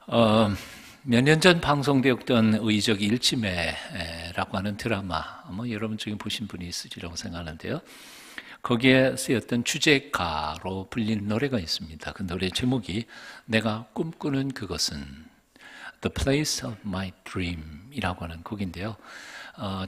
어, 몇 년 전 방송되었던 의적 일지매라고 하는 드라마, 여러분 중에 보신 분이 있으리라고 생각하는데요. 거기에 쓰였던 주제가로 불리는 노래가 있습니다. 그 노래 제목이 내가 꿈꾸는 그것은 The Place of My Dream 이라고 하는 곡인데요.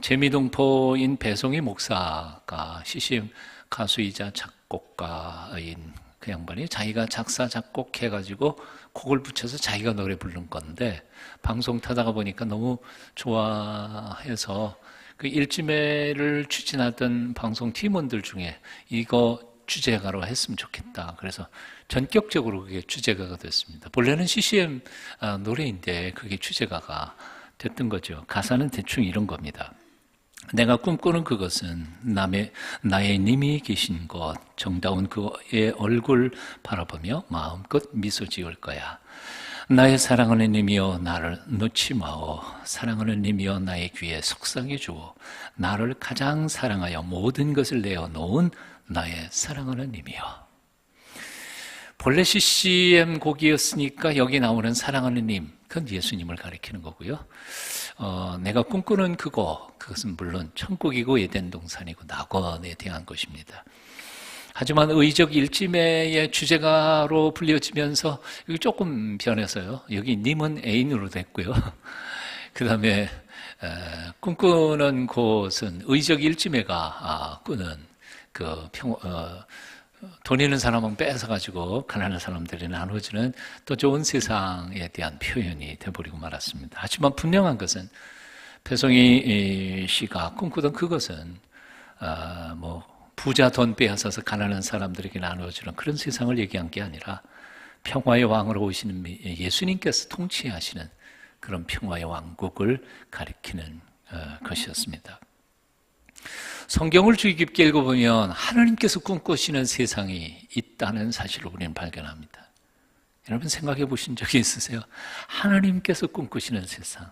재미동포인 배송희 목사가 CCM 가수이자 작곡가인 그 양반이 자기가 작사 작곡해가지고 곡을 붙여서 자기가 노래 부른 건데 방송 타다가 보니까 너무 좋아해서 그 일지매를 추진하던 방송 팀원들 중에 이거 주제가로 했으면 좋겠다. 그래서 전격적으로 그게 주제가가 됐습니다. 본래는 CCM 노래인데 그게 주제가가 됐던 거죠. 가사는 대충 이런 겁니다. 내가 꿈꾸는 그것은 나의 님이 계신 곳, 정다운 그의 얼굴 바라보며 마음껏 미소 지을 거야. 나의 사랑하는 님이여 나를 놓지 마오. 사랑하는 님이여 나의 귀에 속삭여 주오. 나를 가장 사랑하여 모든 것을 내어놓은 나의 사랑하는 님이여. 본래 CCM 곡이었으니까 여기 나오는 사랑하는 님, 그건 예수님을 가리키는 거고요. 내가 꿈꾸는 그것은 물론 천국이고 에덴 동산이고 낙원에 대한 것입니다. 하지만 의적 일지매의 주제가로 불려지면서 이게 조금 변해서요. 여기 님은 애인으로 됐고요. 그 다음에 꿈꾸는 곳은 의적 일지매가 꾸는 돈 있는 사람은 뺏어가지고 가난한 사람들이 나눠주는 또 좋은 세상에 대한 표현이 되어버리고 말았습니다. 하지만 분명한 것은 배송희 씨가 꿈꾸던 그것은 부자 돈 빼앗아서 가난한 사람들에게 나눠주는 그런 세상을 얘기한 게 아니라 평화의 왕으로 오시는 예수님께서 통치하시는 그런 평화의 왕국을 가리키는 것이었습니다. 성경을 주의 깊게 읽어보면 하나님께서 꿈꾸시는 세상이 있다는 사실을 우리는 발견합니다. 여러분 생각해 보신 적이 있으세요? 하나님께서 꿈꾸시는 세상.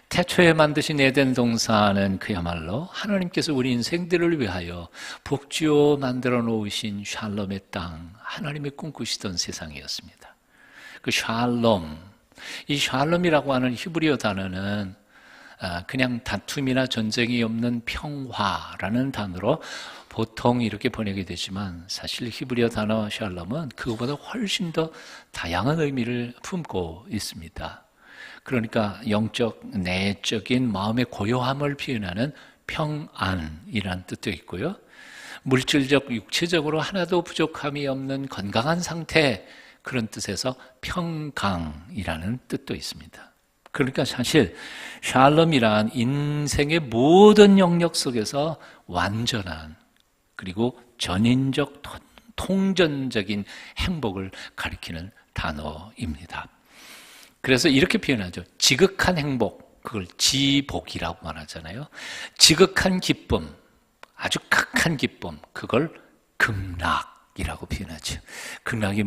태초에 만드신 에덴 동산은 그야말로 하나님께서 우리 인생들을 위하여 복지어 만들어 놓으신 샬롬의 땅, 하나님이 꿈꾸시던 세상이었습니다. 그 샬롬, 이 샬롬이라고 하는 히브리어 단어는 그냥 다툼이나 전쟁이 없는 평화라는 단어로 보통 이렇게 번역이 되지만 사실 히브리어 단어 샬롬은 그거보다 훨씬 더 다양한 의미를 품고 있습니다. 그러니까 영적, 내적인 마음의 고요함을 표현하는 평안이라는 뜻도 있고요. 물질적, 육체적으로 하나도 부족함이 없는 건강한 상태, 그런 뜻에서 평강이라는 뜻도 있습니다. 그러니까 사실 샬롬이란 인생의 모든 영역 속에서 완전한 그리고 전인적, 통전적인 행복을 가리키는 단어입니다. 그래서 이렇게 표현하죠. 지극한 행복, 그걸 지복이라고 말하잖아요. 지극한 기쁨, 아주 극한 기쁨, 그걸 극락이라고 표현하죠. 극락이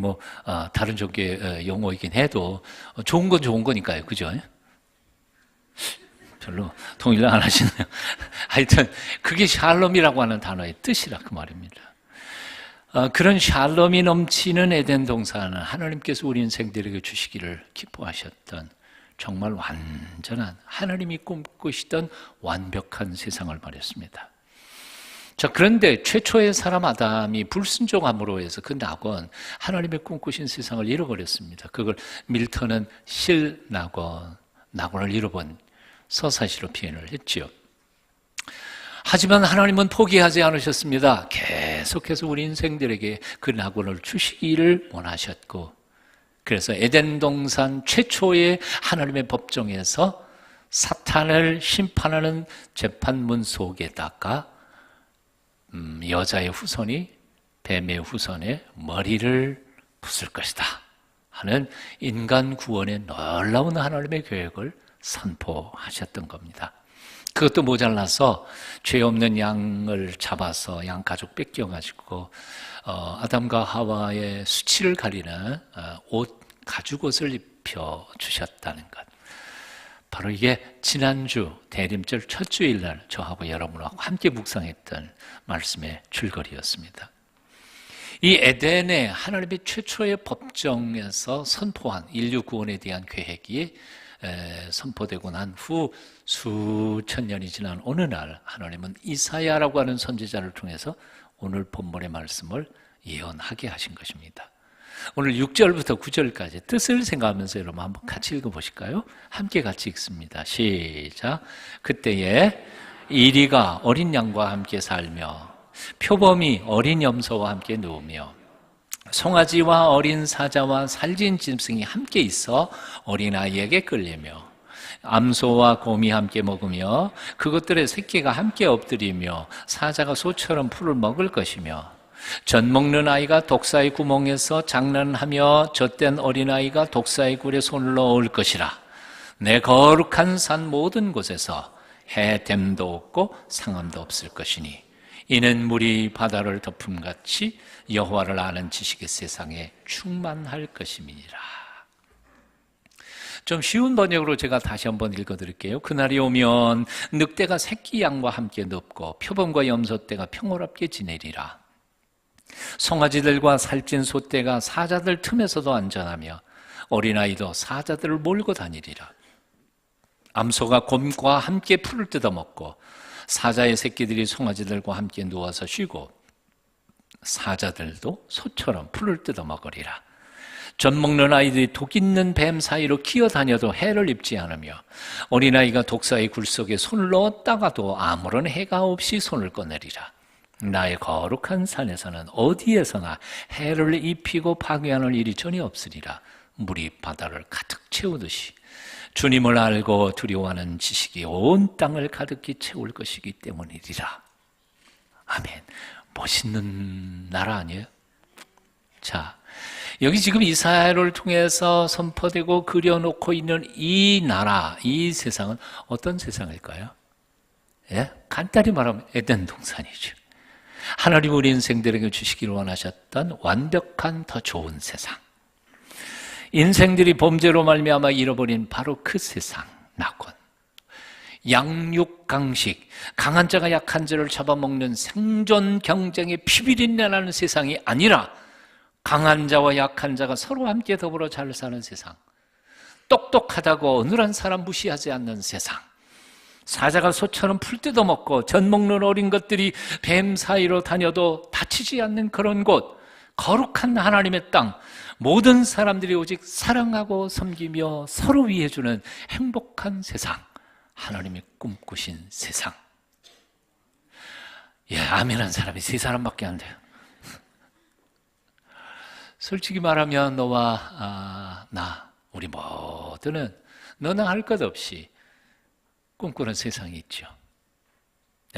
다른 종교의 용어이긴 해도 좋은 건 좋은 거니까요. 그죠? 별로 통일을 안 하시네요. 하여튼 그게 샬롬이라고 하는 단어의 뜻이라 그 말입니다. 그런 샬롬이 넘치는 에덴 동산은 하나님께서 우리 인생들에게 주시기를 기뻐하셨던 정말 완전한 하나님이 꿈꾸시던 완벽한 세상을 말했습니다. 자, 그런데 최초의 사람 아담이 불순종함으로 해서 그 낙원, 하나님의 꿈꾸신 세상을 잃어버렸습니다. 그걸 밀턴은 실낙원, 낙원을 잃어본 서사시로 표현을 했지요. 하지만 하나님은 포기하지 않으셨습니다. 계속해서 우리 인생들에게 그 낙원을 주시기를 원하셨고, 그래서 에덴 동산 최초의 하나님의 법정에서 사탄을 심판하는 재판문 속에다가 여자의 후손이 뱀의 후손의 머리를 부술 것이다 하는 인간 구원의 놀라운 하나님의 계획을 선포하셨던 겁니다. 그것도 모자라서 죄 없는 양을 잡아서 양 가죽 뺏겨가지고 아담과 하와의 수치를 가리는 가죽 옷을 입혀 주셨다는 것. 바로 이게 지난주 대림절 첫 주일날 저하고 여러분하고 함께 묵상했던 말씀의 줄거리였습니다. 이 에덴의 하나님의 최초의 법정에서 선포한 인류 구원에 대한 계획이 선포되고 난 후 수천 년이 지난 어느 날 하나님은 이사야라고 하는 선지자를 통해서 오늘 본문의 말씀을 예언하게 하신 것입니다. 오늘 6절부터 9절까지 뜻을 생각하면서 여러분 한번 같이 읽어보실까요? 함께 같이 읽습니다. 시작. 그때에 이리가 어린 양과 함께 살며 표범이 어린 염소와 함께 누우며 송아지와 어린 사자와 살진 짐승이 함께 있어 어린아이에게 끌리며 암소와 곰이 함께 먹으며 그것들의 새끼가 함께 엎드리며 사자가 소처럼 풀을 먹을 것이며 젖 먹는 아이가 독사의 구멍에서 장난하며 젖된 어린아이가 독사의 굴에 손을 넣을 것이라. 내 거룩한 산 모든 곳에서 해됨도 없고 상함도 없을 것이니 이는 물이 바다를 덮음같이 여호와를 아는 지식의 세상에 충만할 것임이니라. 좀 쉬운 번역으로 제가 다시 한번 읽어드릴게요. 그날이 오면 늑대가 새끼 양과 함께 눕고 표범과 염소떼가 평화롭게 지내리라. 송아지들과 살찐 소떼가 사자들 틈에서도 안전하며 어린아이도 사자들을 몰고 다니리라. 암소가 곰과 함께 풀을 뜯어먹고 사자의 새끼들이 송아지들과 함께 누워서 쉬고 사자들도 소처럼 풀을 뜯어먹으리라. 젖 먹는 아이들이 독 있는 뱀 사이로 기어다녀도 해를 입지 않으며 어린아이가 독사의 굴 속에 손을 넣었다가도 아무런 해가 없이 손을 꺼내리라. 나의 거룩한 산에서는 어디에서나 해를 입히고 파괴하는 일이 전혀 없으리라. 물이 바다를 가득 채우듯이 주님을 알고 두려워하는 지식이 온 땅을 가득히 채울 것이기 때문이리라. 아멘. 멋있는 나라 아니에요? 자, 여기 지금 이사야를 통해서 선포되고 그려놓고 있는 이 나라, 이 세상은 어떤 세상일까요? 예? 간단히 말하면 에덴 동산이죠. 하나님 우리 인생들에게 주시기를 원하셨던 완벽한 더 좋은 세상, 인생들이 범죄로 말미암아 잃어버린 바로 그 세상, 낙원, 양육강식, 강한 자가 약한 자를 잡아먹는 생존 경쟁의 피비린내 나는 세상이 아니라 강한 자와 약한 자가 서로 함께 더불어 잘 사는 세상, 똑똑하다고 어눌한 사람 무시하지 않는 세상, 사자가 소처럼 풀 뜯어먹고 젖 먹는 어린 것들이 뱀 사이로 다녀도 다치지 않는 그런 곳, 거룩한 하나님의 땅, 모든 사람들이 오직 사랑하고 섬기며 서로 위해주는 행복한 세상, 하나님이 꿈꾸신 세상. 예, 아멘한 사람이 3사람밖에 안 돼요. 솔직히 말하면 너와 나, 우리 모두는 너나 할 것 없이 꿈꾸는 세상이 있죠.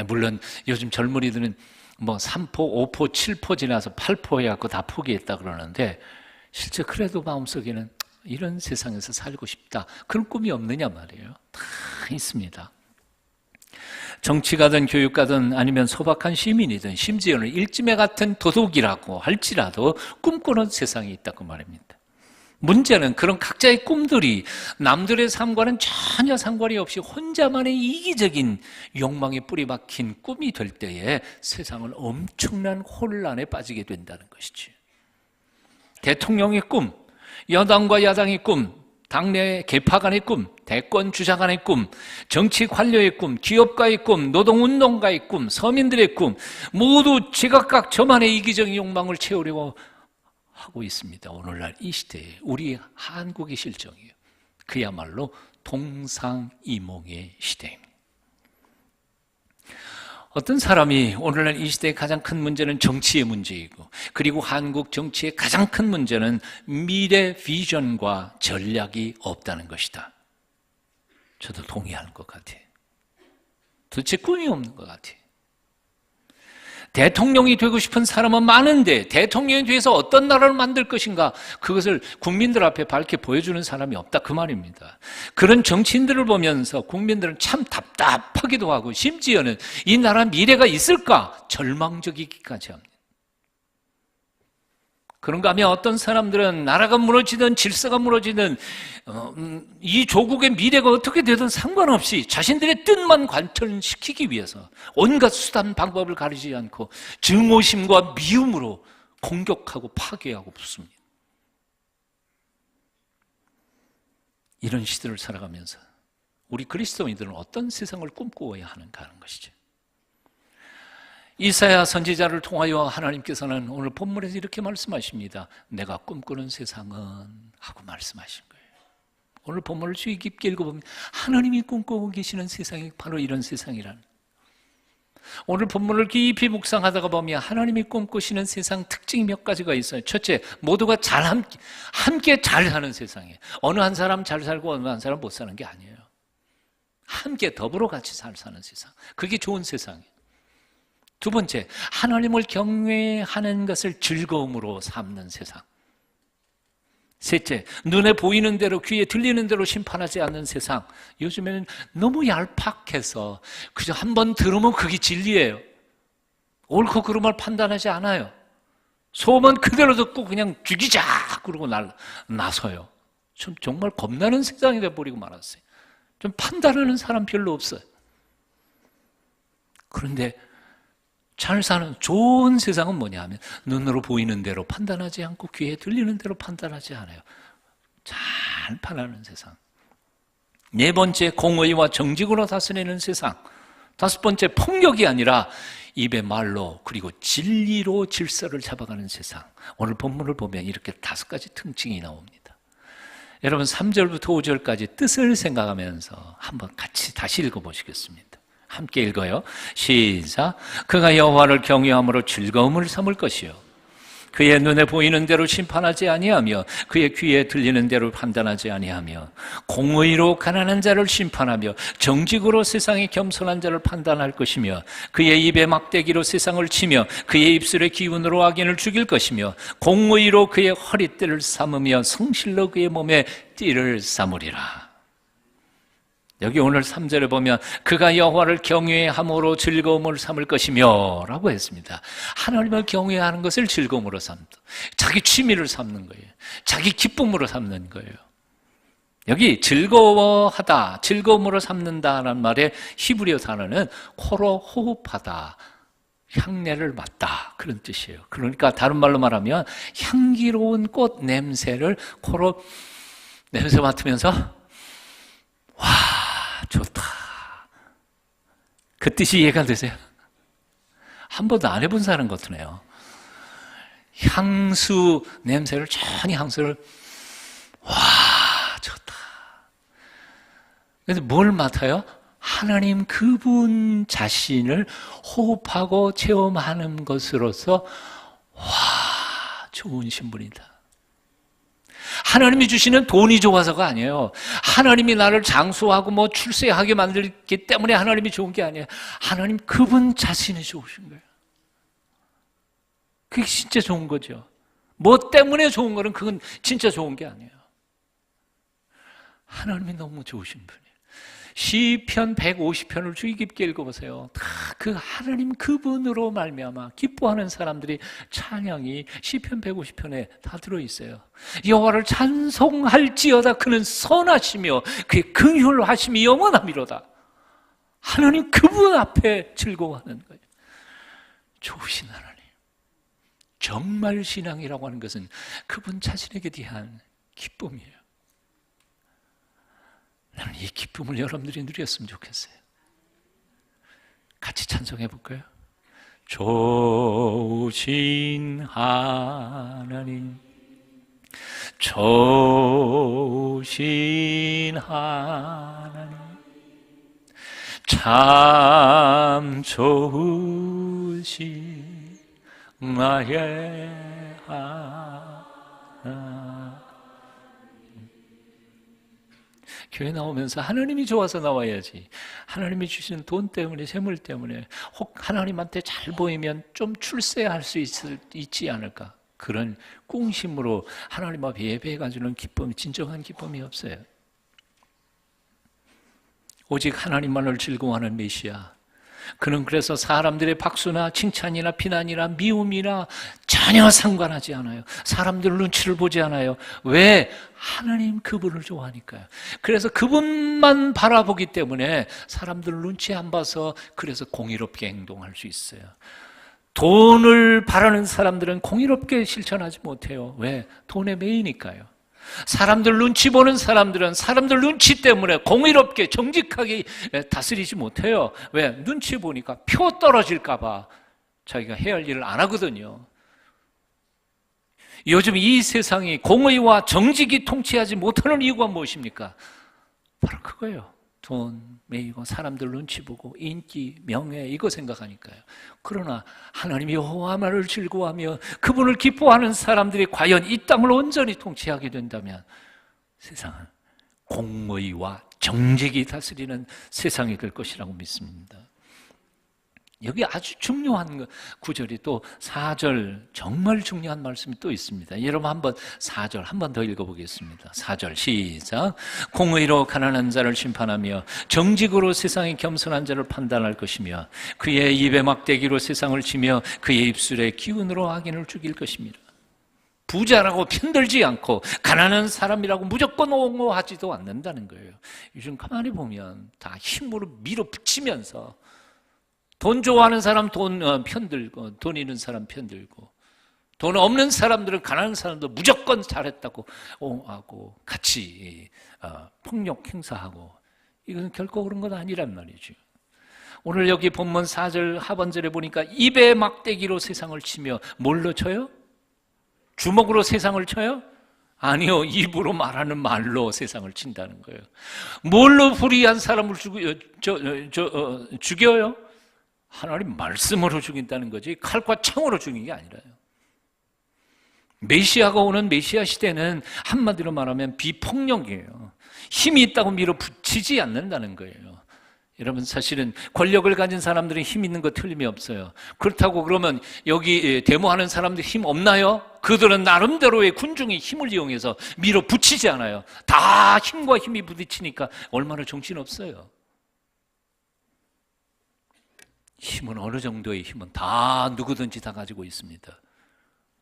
물론 요즘 젊은이들은 뭐 3포, 5포, 7포 지나서 8포 해갖고 다 포기했다 그러는데 실제 그래도 마음속에는 이런 세상에서 살고 싶다, 그런 꿈이 없느냐 말이에요. 다 있습니다. 정치가든 교육가든 아니면 소박한 시민이든 심지어는 일지매 같은 도둑이라고 할지라도 꿈꾸는 세상이 있다고 말입니다. 문제는 그런 각자의 꿈들이 남들의 삶과는 전혀 상관이 없이 혼자만의 이기적인 욕망에 뿌리 박힌 꿈이 될 때에 세상은 엄청난 혼란에 빠지게 된다는 것이지. 대통령의 꿈, 여당과 야당의 꿈, 당내 계파 간의 꿈, 대권 주자 간의 꿈, 정치 관료의 꿈, 기업가의 꿈, 노동운동가의 꿈, 서민들의 꿈, 모두 제각각 저만의 이기적인 욕망을 채우려고 하고 있습니다. 오늘날 이 시대에 우리 한국의 실정이에요. 그야말로 동상이몽의 시대입니다. 어떤 사람이 오늘날 이 시대의 가장 큰 문제는 정치의 문제이고, 그리고 한국 정치의 가장 큰 문제는 미래 비전과 전략이 없다는 것이다. 저도 동의하는 것 같아요. 도대체 꿈이 없는 것 같아요. 대통령이 되고 싶은 사람은 많은데 대통령이 돼서 어떤 나라를 만들 것인가, 그것을 국민들 앞에 밝게 보여주는 사람이 없다, 그 말입니다. 그런 정치인들을 보면서 국민들은 참 답답하기도 하고 심지어는 이 나라 미래가 있을까 절망적이기까지 합니다. 그런가 하면 어떤 사람들은 나라가 무너지든 질서가 무너지든 이 조국의 미래가 어떻게 되든 상관없이 자신들의 뜻만 관철시키기 위해서 온갖 수단 방법을 가리지 않고 증오심과 미움으로 공격하고 파괴하고 붙습니다. 이런 시대를 살아가면서 우리 그리스도인들은 어떤 세상을 꿈꾸어야 하는가 하는 것이죠. 이사야 선지자를 통하여 하나님께서는 오늘 본문에서 이렇게 말씀하십니다. 내가 꿈꾸는 세상은 하고 말씀하신 거예요. 오늘 본문을 주의 깊게 읽어보면 하나님이 꿈꾸고 계시는 세상이 바로 이런 세상이라는, 오늘 본문을 깊이 묵상하다가 보면 하나님이 꿈꾸시는 세상 특징이 몇 가지가 있어요. 첫째, 모두가 함께 잘 사는 세상이에요. 어느 한 사람 잘 살고 어느 한 사람 못 사는 게 아니에요. 함께 더불어 같이 잘 사는 세상, 그게 좋은 세상이에요. 두 번째, 하나님을 경외하는 것을 즐거움으로 삼는 세상. 셋째, 눈에 보이는 대로 귀에 들리는 대로 심판하지 않는 세상. 요즘에는 너무 얄팍해서 그저 한번 들으면 그게 진리예요. 옳고 그름을 판단하지 않아요. 소문 그대로 듣고 그냥 죽이자 그러고 나서요. 좀 정말 겁나는 세상이 돼버리고 말았어요. 좀 판단하는 사람 별로 없어요. 그런데 잘 사는 좋은 세상은 뭐냐 하면 눈으로 보이는 대로 판단하지 않고 귀에 들리는 대로 판단하지 않아요. 잘 판단하는 세상. 네 번째, 공의와 정직으로 다스리는 세상. 다섯 번째, 폭력이 아니라 입의 말로 그리고 진리로 질서를 잡아가는 세상. 오늘 본문을 보면 이렇게 다섯 가지 특징이 나옵니다. 여러분 3절부터 5절까지 뜻을 생각하면서 한번 같이 다시 읽어보시겠습니다. 함께 읽어요. 시작. 그가 여호와를 경외함으로 즐거움을 삼을 것이요 그의 눈에 보이는 대로 심판하지 아니하며 그의 귀에 들리는 대로 판단하지 아니하며 공의로 가난한 자를 심판하며 정직으로 세상의 겸손한 자를 판단할 것이며 그의 입에 막대기로 세상을 치며 그의 입술의 기운으로 악인을 죽일 것이며 공의로 그의 허리띠를 삼으며 성실로 그의 몸에 띠를 삼으리라. 여기 오늘 3절에 보면 그가 여호와를 경외함으로 즐거움을 삼을 것이며 라고 했습니다. 하나님을 경외하는 것을 즐거움으로 삼다. 자기 취미를 삼는 거예요. 자기 기쁨으로 삼는 거예요. 여기 즐거워하다, 즐거움으로 삼는다라는 말의 히브리어 단어는 코로 호흡하다, 향내를 맡다 그런 뜻이에요. 그러니까 다른 말로 말하면 향기로운 꽃 냄새를 코로 냄새 맡으면서 와 좋다, 그 뜻이 이해가 되세요? 한 번도 안 해본 사람 같으네요. 향수 냄새를 천히 향수를 와 좋다. 그래서 뭘 맡아요? 하나님 그분 자신을 호흡하고 체험하는 것으로서 와 좋은 신분이다. 하나님이 주시는 돈이 좋아서가 아니에요. 하나님이 나를 장수하고 뭐 출세하게 만들기 때문에 하나님이 좋은 게 아니에요. 하나님 그분 자신이 좋으신 거예요. 그게 진짜 좋은 거죠. 뭐 때문에 좋은 거는 그건 진짜 좋은 게 아니에요. 하나님이 너무 좋으신 분이에요. 시편 150편을 주의 깊게 읽어보세요. 다 그 하나님 그분으로 말미암아 기뻐하는 사람들이 찬양이 시편 150편에 다 들어있어요. 여호와를 찬송할지어다 그는 선하시며 그의 긍휼하심이 영원하미로다. 하나님 그분 앞에 즐거워하는 거예요. 좋으신 하나님. 정말 신앙이라고 하는 것은 그분 자신에게 대한 기쁨이에요. 나는 이 기쁨을 여러분들이 누렸으면 좋겠어요. 같이 찬송해 볼까요? 좋으신 하나님, 좋으신 하나님, 참 좋으신 나의 하나님. 교회 나오면서 하나님이 좋아서 나와야지. 하나님이 주시는 돈 때문에, 재물 때문에, 혹 하나님한테 잘 보이면 좀 출세할 수 있지 않을까. 그런 꿍심으로 하나님 앞에 예배해가지는 기쁨이, 진정한 기쁨이 없어요. 오직 하나님만을 즐거워하는 메시아. 그는 그래서 사람들의 박수나 칭찬이나 비난이나 미움이나 전혀 상관하지 않아요. 사람들 눈치를 보지 않아요. 왜? 하나님 그분을 좋아하니까요. 그래서 그분만 바라보기 때문에 사람들 눈치 안 봐서 그래서 공의롭게 행동할 수 있어요. 돈을 바라는 사람들은 공의롭게 실천하지 못해요. 왜? 돈에 매이니까요. 사람들 눈치 보는 사람들은 사람들 눈치 때문에 공의롭게 정직하게 다스리지 못해요. 왜? 눈치 보니까 표 떨어질까 봐 자기가 해야 할 일을 안 하거든요. 요즘 이 세상이 공의와 정직이 통치하지 못하는 이유가 무엇입니까? 바로 그거예요. 돈 매이고 사람들 눈치 보고 인기, 명예 이거 생각하니까요. 그러나 하나님이 여호와만을 즐거워하며 그분을 기뻐하는 사람들이 과연 이 땅을 온전히 통치하게 된다면 세상은 공의와 정직이 다스리는 세상이 될 것이라고 믿습니다. 여기 아주 중요한 구절이 또 4절 정말 중요한 말씀이 또 있습니다. 여러분 한번 4절 한 번 더 읽어보겠습니다. 4절 시작. 공의로 가난한 자를 심판하며 정직으로 세상의 겸손한 자를 판단할 것이며 그의 입에 막대기로 세상을 치며 그의 입술에 기운으로 악인을 죽일 것입니다. 부자라고 편들지 않고 가난한 사람이라고 무조건 옹호하지도 않는다는 거예요. 요즘 가만히 보면 다 힘으로 밀어붙이면서 돈 좋아하는 사람 돈 편들고 돈 있는 사람 편들고 돈 없는 사람들은 가난한 사람도 무조건 잘했다고 옹호하고 같이 폭력 행사하고 이건 결코 그런 건 아니란 말이죠. 오늘 여기 본문 4절 하반절에 보니까 입에 막대기로 세상을 치며 뭘로 쳐요? 주먹으로 세상을 쳐요? 아니요, 입으로 말하는 말로 세상을 친다는 거예요. 뭘로 불의한 사람을 죽여요? 하나님 말씀으로 죽인다는 거지 칼과 창으로 죽인 게 아니라요. 메시아가 오는 메시아 시대는 한마디로 말하면 비폭력이에요. 힘이 있다고 밀어붙이지 않는다는 거예요. 여러분 사실은 권력을 가진 사람들은 힘 있는 거 틀림이 없어요. 그렇다고 그러면 여기 데모하는 사람들 힘 없나요? 그들은 나름대로의 군중의 힘을 이용해서 밀어붙이지 않아요. 다 힘과 힘이 부딪히니까 얼마나 정신없어요. 힘은 어느 정도의 힘은 다 누구든지 다 가지고 있습니다.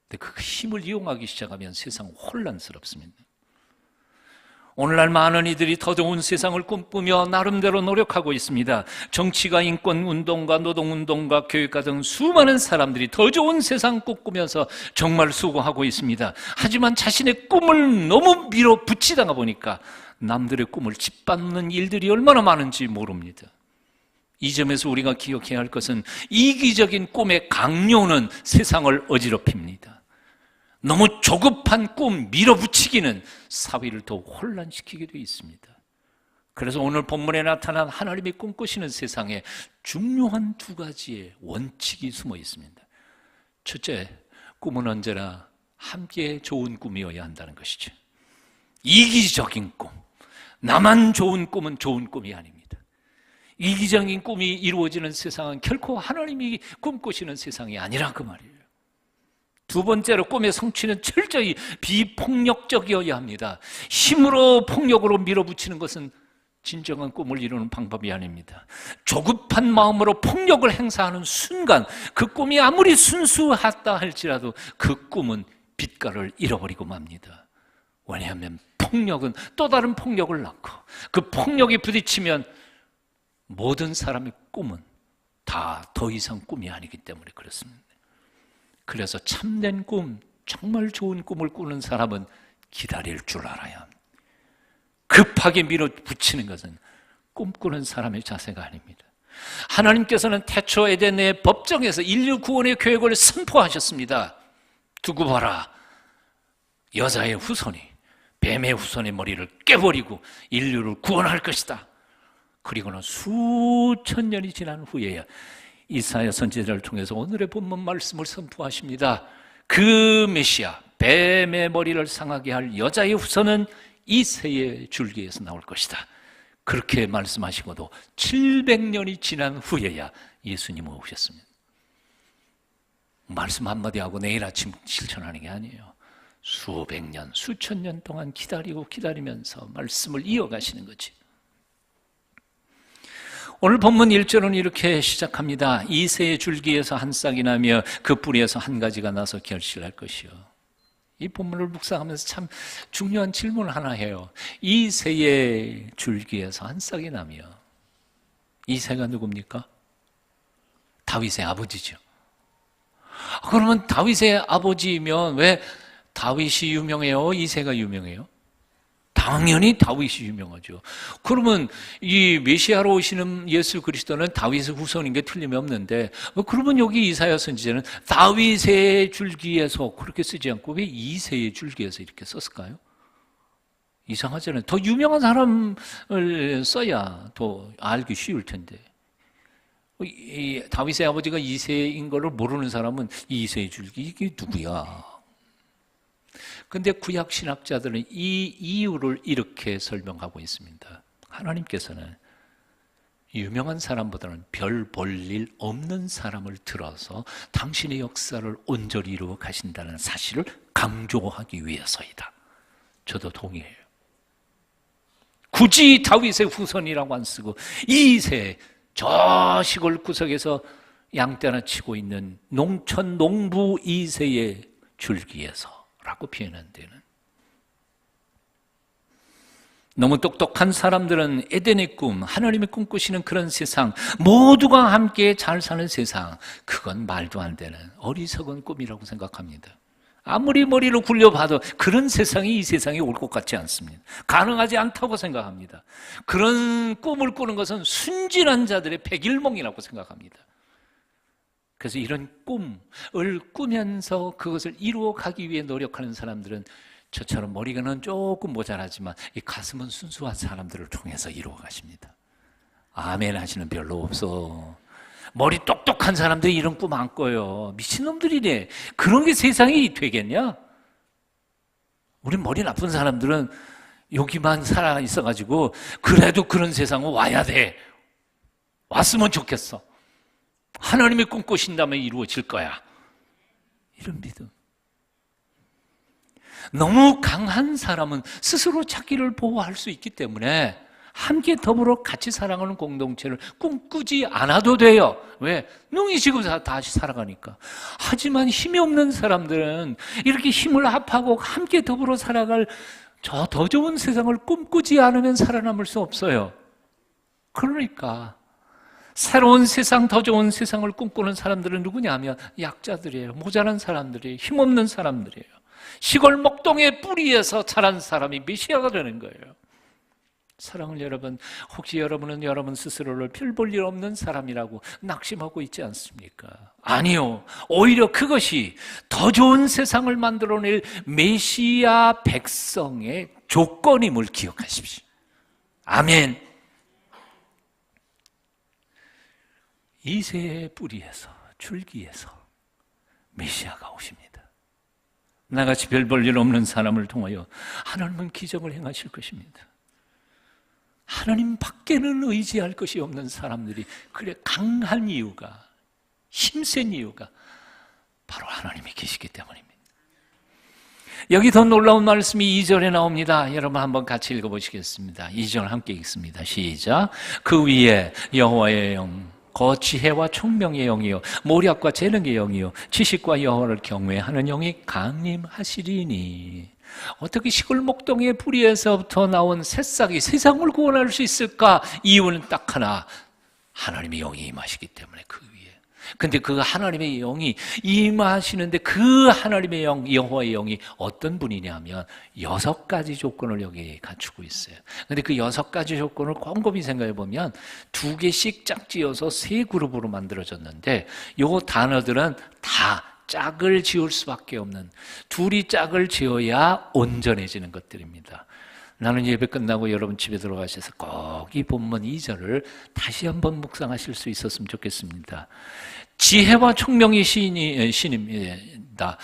근데 그 힘을 이용하기 시작하면 세상은 혼란스럽습니다. 오늘날 많은 이들이 더 좋은 세상을 꿈꾸며 나름대로 노력하고 있습니다. 정치가 인권운동가 노동운동가 교육가 등 수많은 사람들이 더 좋은 세상 꿈꾸면서 정말 수고하고 있습니다. 하지만 자신의 꿈을 너무 밀어붙이다가 보니까 남들의 꿈을 짓밟는 일들이 얼마나 많은지 모릅니다. 이 점에서 우리가 기억해야 할 것은 이기적인 꿈의 강요는 세상을 어지럽힙니다. 너무 조급한 꿈 밀어붙이기는 사회를 더욱 혼란시키게 되어 있습니다. 그래서 오늘 본문에 나타난 하나님이 꿈꾸시는 세상에 중요한 두 가지의 원칙이 숨어 있습니다. 첫째, 꿈은 언제나 함께 좋은 꿈이어야 한다는 것이죠. 이기적인 꿈, 나만 좋은 꿈은 좋은 꿈이 아닙니다. 이기적인 꿈이 이루어지는 세상은 결코 하나님이 꿈꾸시는 세상이 아니라 그 말이에요. 두 번째로 꿈의 성취는 철저히 비폭력적이어야 합니다. 힘으로 폭력으로 밀어붙이는 것은 진정한 꿈을 이루는 방법이 아닙니다. 조급한 마음으로 폭력을 행사하는 순간 그 꿈이 아무리 순수하다 할지라도 그 꿈은 빛깔을 잃어버리고 맙니다. 왜냐하면 폭력은 또 다른 폭력을 낳고 그 폭력이 부딪히면 모든 사람의 꿈은 다 더 이상 꿈이 아니기 때문에 그렇습니다. 그래서 참된 꿈, 정말 좋은 꿈을 꾸는 사람은 기다릴 줄 알아야 합니다. 급하게 밀어붙이는 것은 꿈꾸는 사람의 자세가 아닙니다. 하나님께서는 태초 에덴의 법정에서 인류 구원의 계획을 선포하셨습니다. 두고 봐라, 여자의 후손이 뱀의 후손의 머리를 깨버리고 인류를 구원할 것이다. 그리고는 수천 년이 지난 후에야 이사야 선지자를 통해서 오늘의 본문 말씀을 선포하십니다. 그 메시아, 뱀의 머리를 상하게 할 여자의 후손은 이 새의 줄기에서 나올 것이다. 그렇게 말씀하시고도 700년이 지난 후에야 예수님은 오셨습니다. 말씀 한마디 하고 내일 아침 실천하는 게 아니에요. 수백 년, 수천 년 동안 기다리면서 말씀을 이어가시는 거지. 오늘 본문 1절은 이렇게 시작합니다. 이 새의 줄기에서 한 싹이 나며 그 뿌리에서 한 가지가 나서 결실할 것이요. 이 본문을 묵상하면서 참 중요한 질문을 하나 해요. 이 새의 줄기에서 한 싹이 나며, 이 새가 누굽니까? 다윗의 아버지죠. 그러면 다윗의 아버지면 왜 다윗이 유명해요? 이새가 유명해요? 당연히 다윗이 유명하죠. 그러면 이 메시아로 오시는 예수 그리스도는 다윗의 후손인 게 틀림이 없는데, 그러면 여기 이사야 선지자는 다윗의 줄기에서 그렇게 쓰지 않고 왜 이새의 줄기에서 이렇게 썼을까요? 이상하잖아요. 더 유명한 사람을 써야 더 알기 쉬울 텐데. 이 다윗의 아버지가 이새인 거를 모르는 사람은 이새의 줄기, 이게 누구야? 근데 구약 신학자들은 이 이유를 이렇게 설명하고 있습니다. 하나님께서는 유명한 사람보다는 별 볼 일 없는 사람을 들어서 당신의 역사를 온전히 이루어 가신다는 사실을 강조하기 위해서이다. 저도 동의해요. 굳이 다윗의 후손이라고 안 쓰고 이새, 저 시골 구석에서 양떼나 치고 있는 농촌 농부 이새의 줄기에서 라고 표현한 데는, 너무 똑똑한 사람들은 에덴의 꿈, 하나님의 꿈꾸시는 그런 세상, 모두가 함께 잘 사는 세상, 그건 말도 안 되는 어리석은 꿈이라고 생각합니다. 아무리 머리를 굴려봐도 그런 세상이 이 세상에 올 것 같지 않습니다. 가능하지 않다고 생각합니다. 그런 꿈을 꾸는 것은 순진한 자들의 백일몽이라고 생각합니다. 그래서 이런 꿈을 꾸면서 그것을 이루어가기 위해 노력하는 사람들은 저처럼 머리가는 조금 모자라지만 이 가슴은 순수한 사람들을 통해서 이루어 가십니다. 아멘 하시는 별로 없어. 머리 똑똑한 사람들이 이런 꿈 안 꿔요. 미친놈들이네. 그런 게 세상이 되겠냐? 우리 머리 나쁜 사람들은 여기만 살아 있어가지고 그래도 그런 세상은 와야 돼. 왔으면 좋겠어. 하나님의 꿈꾸신다면 이루어질 거야. 이런 믿음. 너무 강한 사람은 스스로 자기를 보호할 수 있기 때문에 함께 더불어 같이 살아가는 공동체를 꿈꾸지 않아도 돼요. 왜? 능히 지고 다시 살아가니까. 하지만 힘이 없는 사람들은 이렇게 힘을 합하고 함께 더불어 살아갈 저 더 좋은 세상을 꿈꾸지 않으면 살아남을 수 없어요. 그러니까 새로운 세상, 더 좋은 세상을 꿈꾸는 사람들은 누구냐 하면 약자들이에요. 모자란 사람들이에요. 힘없는 사람들이에요. 시골 목동의 뿌리에서 자란 사람이 메시아가 되는 거예요. 사랑하는 여러분, 혹시 여러분은 여러분 스스로를 별 볼 일 없는 사람이라고 낙심하고 있지 않습니까? 아니요. 오히려 그것이 더 좋은 세상을 만들어낼 메시아 백성의 조건임을 기억하십시오. 아멘. 이새의 뿌리에서, 줄기에서 메시아가 오십니다. 나같이 별 볼 일 없는 사람을 통하여 하나님은 기적을 행하실 것입니다. 하나님 밖에는 의지할 것이 없는 사람들이 그래 강한 이유가, 힘센 이유가 바로 하나님이 계시기 때문입니다. 여기 더 놀라운 말씀이 2절에 나옵니다. 여러분 한번 같이 읽어보시겠습니다. 2절 함께 읽습니다. 시작. 그 위에 여호와의 영, 그 지혜와 총명의 영이요 모략과 재능의 영이요 지식과 여호와를 경외하는 영이 강림하시리니. 어떻게 시골 목동의 뿌리에서부터 나온 새싹이 세상을 구원할 수 있을까? 이유는 딱 하나, 하나님의 영이 임하시기 때문에. 그 위에. 근데 그 하나님의 영이 임하시는데 그 하나님의 영, 여호와의 영이 어떤 분이냐면 6가지 조건을 여기 갖추고 있어요. 근데 그 6가지 조건을 곰곰이 생각해 보면 2개씩 짝지어서 3그룹으로 만들어졌는데 요 단어들은 다 짝을 지을 수밖에 없는, 둘이 짝을 지어야 온전해지는 것들입니다. 나는 예배 끝나고 여러분 집에 들어가셔서 꼭 이 본문 2절을 다시 한번 묵상하실 수 있었으면 좋겠습니다. 지혜와 총명이 신입니다.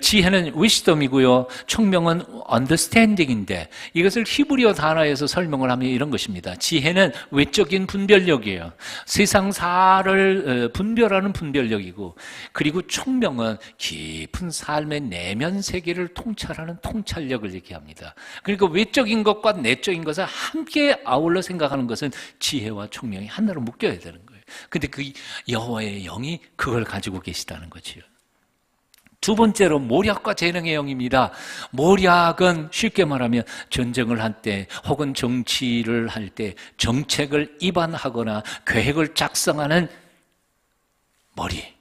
지혜는 wisdom이고요, 총명은 understanding인데 이것을 히브리어 단어에서 설명을 하면 이런 것입니다. 지혜는 외적인 분별력이에요. 세상사를 분별하는 분별력이고, 그리고 총명은 깊은 삶의 내면 세계를 통찰하는 통찰력을 얘기합니다. 그러니까 외적인 것과 내적인 것을 함께 아울러 생각하는 것은 지혜와 총명이 하나로 묶여야 되는 거예요. 근데 그 여호와의 영이 그걸 가지고 계시다는 거지요. 두 번째로 모략과 재능의 영입니다. 모략은 쉽게 말하면 전쟁을 할 때 혹은 정치를 할 때 정책을 입안하거나 계획을 작성하는 머리.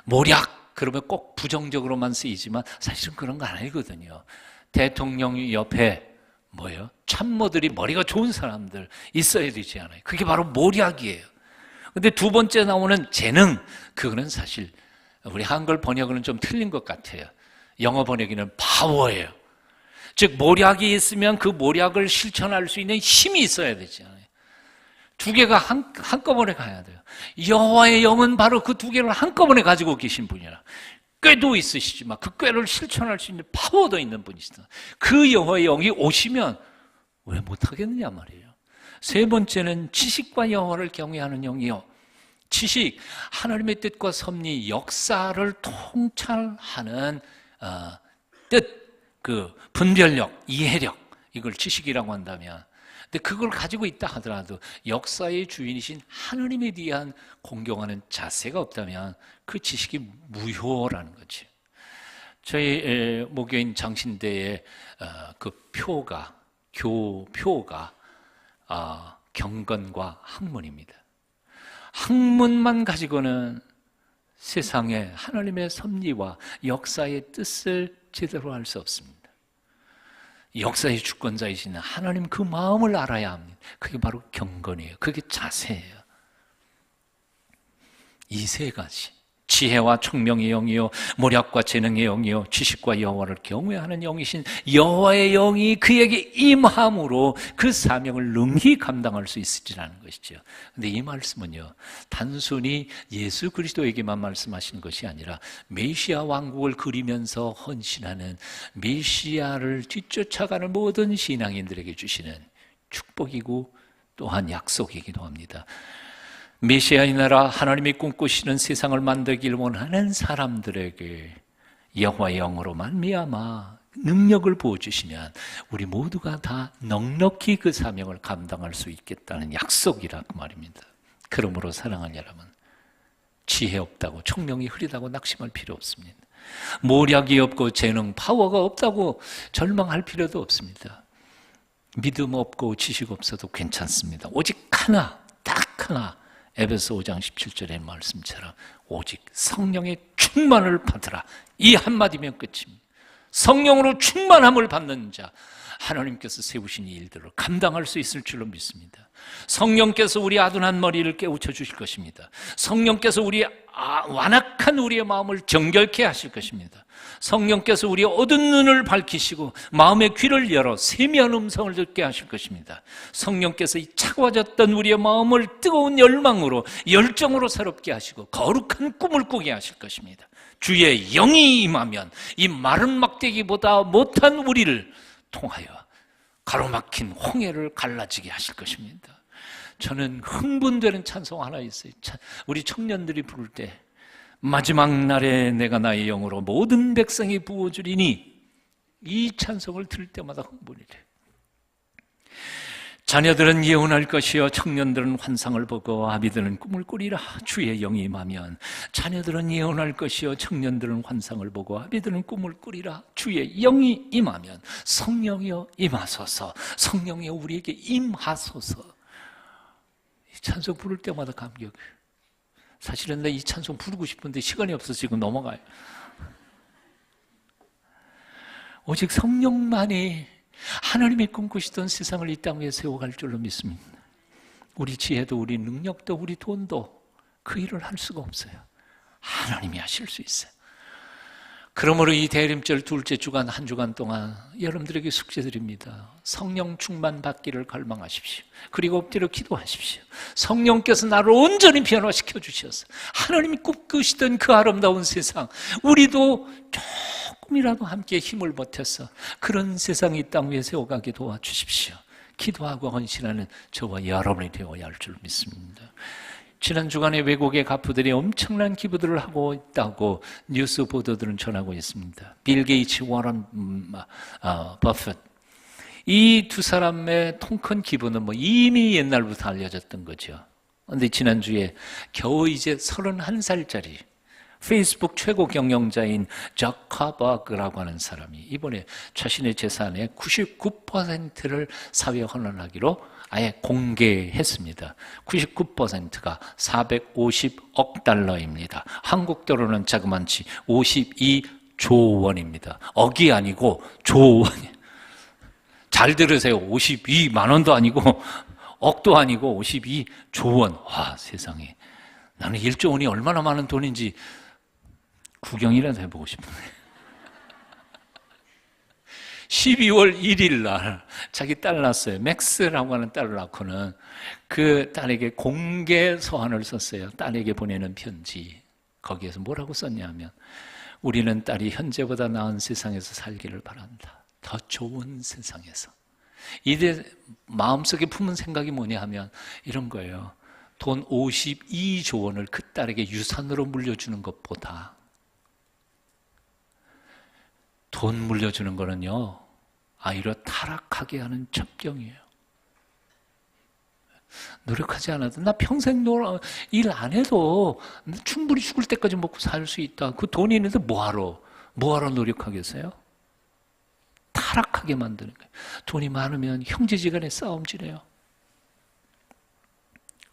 모략, 그러면 꼭 부정적으로만 쓰이지만 사실은 그런 거 아니거든요. 대통령 옆에 뭐예요? 참모들이 머리가 좋은 사람들 있어야 되지 않아요? 그게 바로 모략이에요. 근데 두 번째 나오는 재능, 그거는 사실 우리 한글 번역은 좀 틀린 것 같아요. 영어 번역에는 파워예요. 즉 모략이 있으면 그 모략을 실천할 수 있는 힘이 있어야 되지 않아요? 두 개가 한꺼번에 가야 돼요. 여호와의 영은 바로 그 두 개를 한꺼번에 가지고 계신 분이라. 꾀도 있으시지만 그 꾀를 실천할 수 있는 파워도 있는 분이시다. 그 여호와의 영이 오시면 왜 못하겠느냐 말이에요. 세 번째는 지식과 여호와를 경외하는 영이요. 지식, 하나님의 뜻과 섭리, 역사를 통찰하는 뜻, 그 분별력, 이해력, 이걸 지식이라고 한다면, 근데 그걸 가지고 있다 하더라도 역사의 주인이신 하나님에 대한 공경하는 자세가 없다면 그 지식이 무효라는 거지. 저희 목요인 장신대의 그 표가, 교표가 경건과 학문입니다. 학문만 가지고는 세상에 하나님의 섭리와 역사의 뜻을 제대로 알 수 없습니다. 역사의 주권자이신 하나님 그 마음을 알아야 합니다. 그게 바로 경건이에요. 그게 자세예요. 이 세 가지, 지혜와 총명의 영이요, 모략과 재능의 영이요, 지식과 여호와를 경외하는 영이신 여호와의 영이 그에게 임함으로 그 사명을 능히 감당할 수 있으리라는 것이죠. 그런데 이 말씀은요, 단순히 예수 그리스도에게만 말씀하시는 것이 아니라 메시아 왕국을 그리면서 헌신하는, 메시아를 뒤쫓아가는 모든 신앙인들에게 주시는 축복이고 또한 약속이기도 합니다. 메시아의 나라, 하나님이 꿈꾸시는 세상을 만들길 원하는 사람들에게 여호와의 영으로 말미암아 능력을 부어주시면 우리 모두가 다 넉넉히 그 사명을 감당할 수 있겠다는 약속이라고 말입니다. 그러므로 사랑하는 여러분, 지혜 없다고, 총명이 흐리다고 낙심할 필요 없습니다. 모략이 없고 재능, 파워가 없다고 절망할 필요도 없습니다. 믿음 없고 지식 없어도 괜찮습니다. 오직 하나, 딱 하나, 에베소 5장 17절의 말씀처럼 오직 성령의 충만을 받으라. 이 한마디면 끝입니다. 성령으로 충만함을 받는 자, 하나님께서 세우신 이 일들을 감당할 수 있을 줄로 믿습니다. 성령께서 우리 아둔한 머리를 깨우쳐 주실 것입니다. 성령께서 우리 완악한 우리의 마음을 정결케 하실 것입니다. 성령께서 우리의 어두운 눈을 밝히시고 마음의 귀를 열어 세미한 음성을 듣게 하실 것입니다. 성령께서 이 차가워졌던 우리의 마음을 뜨거운 열망으로, 열정으로 새롭게 하시고 거룩한 꿈을 꾸게 하실 것입니다. 주의 영이 임하면 이 마른 막대기보다 못한 우리를 통하여 가로막힌 홍해를 갈라지게 하실 것입니다. 저는 흥분되는 찬송 하나 있어요. 우리 청년들이 부를 때 마지막 날에 내가 나의 영으로 모든 백성이 부어주리니, 이 찬송을 들을 때마다 흥분이 돼요. 자녀들은 예언할 것이요 청년들은 환상을 보고 아비들은 꿈을 꾸리라. 주의 영이 임하면 자녀들은 예언할 것이요 청년들은 환상을 보고 아비들은 꿈을 꾸리라. 주의 영이 임하면 성령이여 임하소서. 성령이여 우리에게 임하소서. 이 찬송 부를 때마다 감격해요. 사실은 나 이 찬송 부르고 싶은데 시간이 없어서 지금 넘어가요. 오직 성령만이 하나님이 꿈꾸시던 세상을 이 땅 위에 세워갈 줄로 믿습니다. 우리 지혜도 우리 능력도 우리 돈도 그 일을 할 수가 없어요. 하나님이 하실 수 있어요. 그러므로 이 대림절 둘째 주간 한 주간 동안 여러분들에게 숙제드립니다. 성령 충만 받기를 갈망하십시오. 그리고 엎드려 기도하십시오. 성령께서 나를 온전히 변화시켜 주셔서 하나님이 꿈꾸시던 그 아름다운 세상, 우리도 조금이라도 함께 힘을 보태서 그런 세상이 이 땅 위에 세워가게 도와주십시오. 기도하고 헌신하는 저와 여러분이 되어야 할 줄 믿습니다. 지난 주간에 외국의 가부들이 엄청난 기부들을 하고 있다고 뉴스 보도들은 전하고 있습니다. 빌 게이츠, 워런 버핏, 이 두 사람의 통큰 기부는 이미 옛날부터 알려졌던 거죠. 그런데 지난주에 겨우 이제 31살짜리 페이스북 최고 경영자인 자카버그라고 하는 사람이 이번에 자신의 재산의 99%를 사회 헌원하기로 아예 공개했습니다. 99%가 450억 달러입니다. 한국 돈으로는 자그만치 52조 원입니다. 억이 아니고 조 원이에요. 잘 들으세요. 52만 원도 아니고 억도 아니고 52조 원. 와, 세상에. 나는 1조 원이 얼마나 많은 돈인지 구경이라도 해보고 싶네. 12월 1일 날 자기 딸 낳았어요. 맥스라고 하는 딸을 낳고는 그 딸에게 공개 서한을 썼어요. 딸에게 보내는 편지. 거기에서 뭐라고 썼냐면, 우리는 딸이 현재보다 나은 세상에서 살기를 바란다. 더 좋은 세상에서. 이때 마음속에 품은 생각이 뭐냐 하면 이런 거예요. 돈 52조 원을 그 딸에게 유산으로 물려주는 것보다 돈 물려주는 거는요, 아이를 타락하게 하는 첩경이에요. 노력하지 않아도, 나 평생 일 안 해도 충분히 죽을 때까지 먹고 살 수 있다. 그 돈이 있는데 뭐하러 노력하겠어요? 타락하게 만드는 거예요. 돈이 많으면 형제지간에 싸움질해요.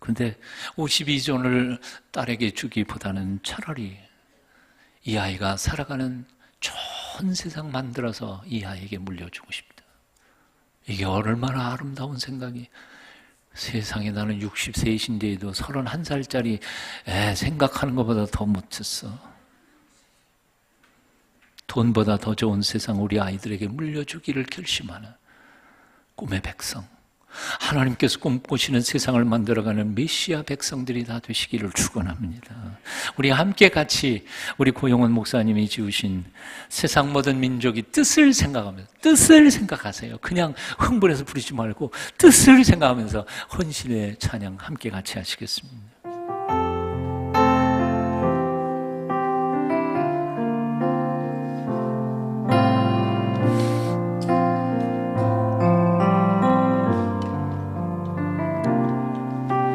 근데 52조 원을 딸에게 주기보다는 차라리 이 아이가 살아가는 좋은 세상 만들어서 이 아이에게 물려주고 싶다. 이게 얼마나 아름다운 생각이. 세상에, 나는 60세이신데도 31살짜리 애 생각하는 것보다 더 못했어. 돈보다 더 좋은 세상 우리 아이들에게 물려주기를 결심하는 꿈의 백성, 하나님께서 꿈꾸시는 세상을 만들어가는 메시아 백성들이 다 되시기를 축원합니다. 우리 함께 같이 우리 고용원 목사님이 지으신 세상 모든 민족이 뜻을 생각하세요. 그냥 흥분해서 부르지 말고 뜻을 생각하면서 헌신의 찬양 함께 같이 하시겠습니다.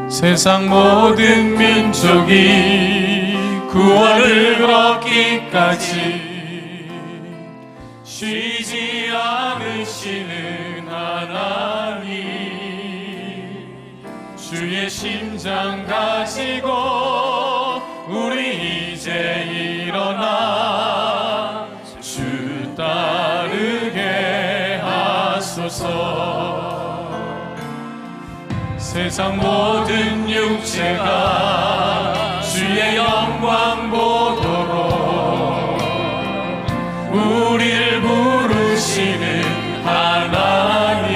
세상 모든 민족이 구원을 얻기까지 쉬지 않으시는 하나님, 주의 심장 가지고 우리 이제 일어나 주 따르게 하소서. 세상 모든 육체가 주의 영광 보도록 우리를 부르시는 하나님,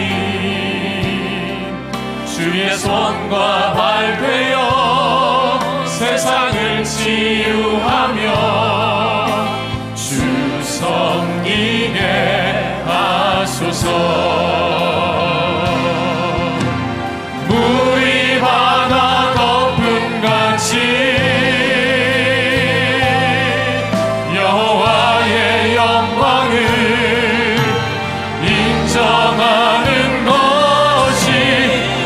주의 손과 발 되어 세상을 치유하며 주 섬기게 하소서. 물이 바다 덮음같이 여호와의 영광을 인정하는 것이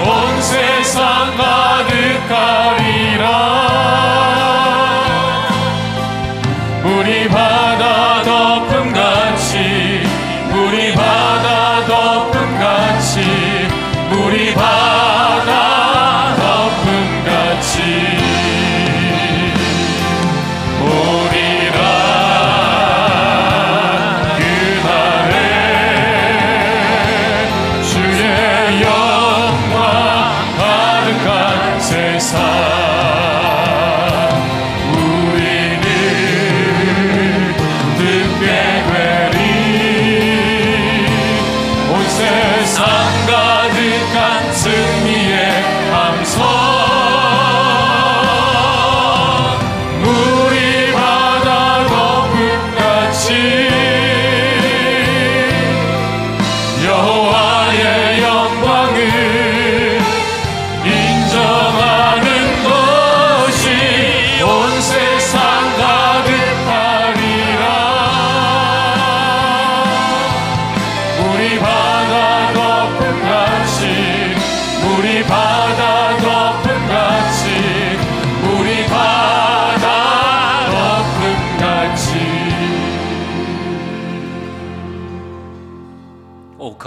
온 세상 가득하리라.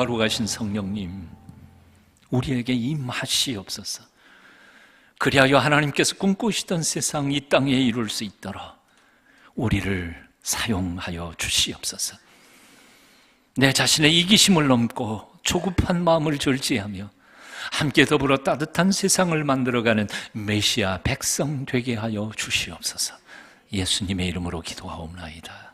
거룩하신 성령님, 우리에게 임하시옵소서. 그리하여 하나님께서 꿈꾸시던 세상 이 땅에 이룰 수 있도록 우리를 사용하여 주시옵소서. 내 자신의 이기심을 넘고 조급한 마음을 절제하며 함께 더불어 따뜻한 세상을 만들어가는 메시아 백성 되게 하여 주시옵소서. 예수님의 이름으로 기도하옵나이다.